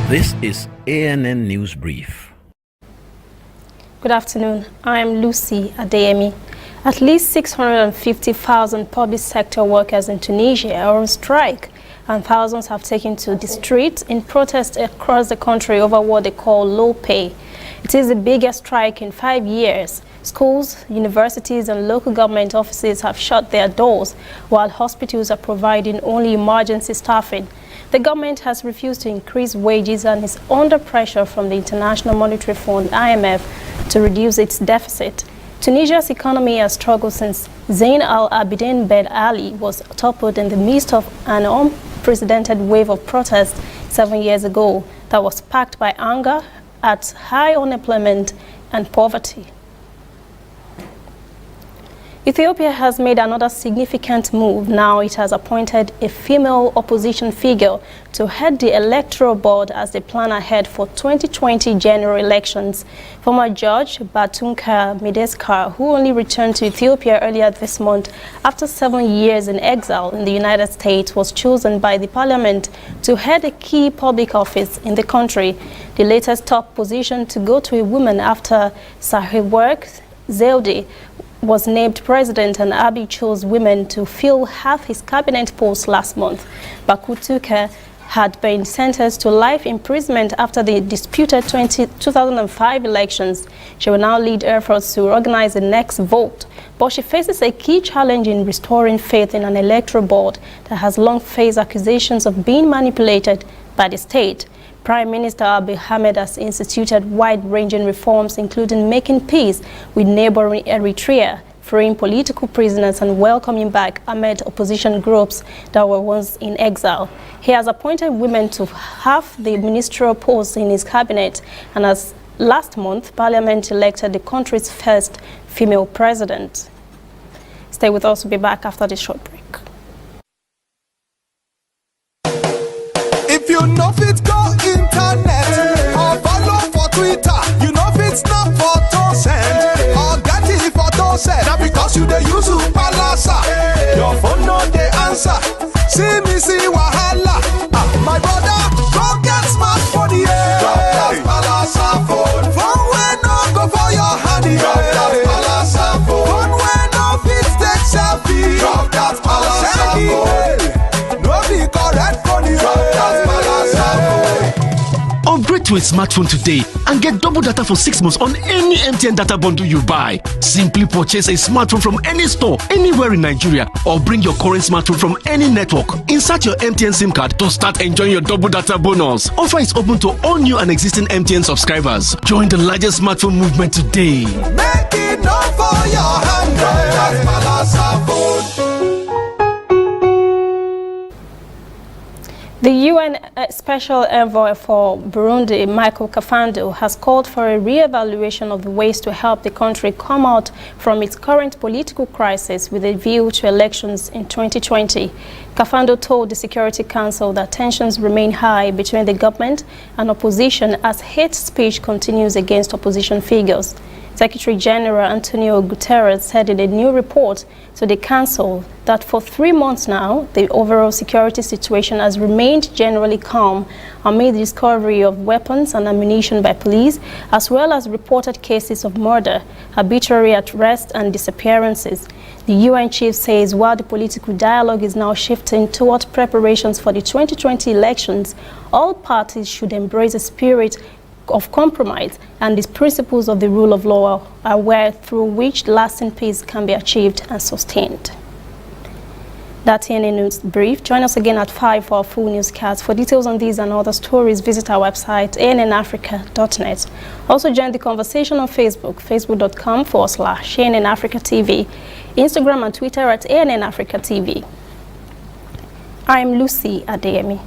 This is ANN News Brief. Good afternoon. I am Lucy Adeyemi. At least 650,000 public sector workers in Tunisia are on strike, and thousands have taken to the streets in protest across the country over what they call low pay. It is the biggest strike in 5 years. Schools, universities and local government offices have shut their doors, while hospitals are providing only emergency staffing. The government has refused to increase wages and is under pressure from the International Monetary Fund (IMF) to reduce its deficit. Tunisia's economy has struggled since Zain al-Abidine Ben Ali was toppled in the midst of an unprecedented wave of protest 7 years ago that was sparked by anger at high unemployment and poverty. Ethiopia has made another significant move. Now it has appointed a female opposition figure to head the electoral board as they plan ahead for 2020 general elections. Former Judge Batunka Mideskar, who only returned to Ethiopia earlier this month after 7 years in exile in the United States, was chosen by the parliament to head a key public office in the country. The latest top position to go to a woman after Sahiwork Zewde was named president, and Abiy chose women to fill half his cabinet posts last month. Bakutuke had been sentenced to life imprisonment after the disputed 2005 elections. She will now lead efforts to organize the next vote, but she faces a key challenge in restoring faith in an electoral board that has long faced accusations of being manipulated by the state. Prime Minister Abiy Ahmed has instituted wide-ranging reforms, including making peace with neighboring Eritrea, freeing political prisoners and welcoming back Ahmed opposition groups that were once in exile. He has appointed women to half the ministerial posts in his cabinet, and as last month, Parliament elected the country's first female president. Stay with us, we'll be back after this short break. If you know fit go internet or follow for Twitter, you know fit snap photo send or get it photo send. Now because you dey use Palasa, your phone no dey answer. See me see wahala. My brother, go get smartphone, yeah. Drop that Palasa phone. Phone wey no go for your hand, yeah. Drop that Palasa phone. Phone wey no fit take selfie. Drop that Palasa phone. No be correct phone, yeah. Drop that Palasa phone. Upgrade to a smartphone today and get double data for 6 months on any MTN data bundle you buy. Simply purchase a smartphone from any store, anywhere in Nigeria, or bring your current smartphone from any network. Insert your MTN SIM card to start enjoying your double data bonus. Offer is open to all new and existing MTN subscribers. Join the largest smartphone movement today. Make it not for your hand, that's Palasa phone. The UN Special Envoy for Burundi, Michael Kafando, has called for a re-evaluation of the ways to help the country come out from its current political crisis with a view to elections in 2020. Kafando told the Security Council that tensions remain high between the government and opposition as hate speech continues against opposition figures. Secretary General Antonio Guterres said in a new report to the Council that for 3 months now, the overall security situation has remained generally calm amid the discovery of weapons and ammunition by police, as well as reported cases of murder, arbitrary arrests and disappearances. The UN chief says while the political dialogue is now shifting toward preparations for the 2020 elections, all parties should embrace a spirit of compromise and the principles of the rule of law are where through which lasting peace can be achieved and sustained. That's ANN News Brief. Join us again at 5 for our full newscast. For details on these and other stories, visit our website, annafrica.net. Also join the conversation on Facebook, facebook.com/ANNAfricaTV, Instagram and Twitter at ANN Africa TV. I'm Lucy Adeyemi.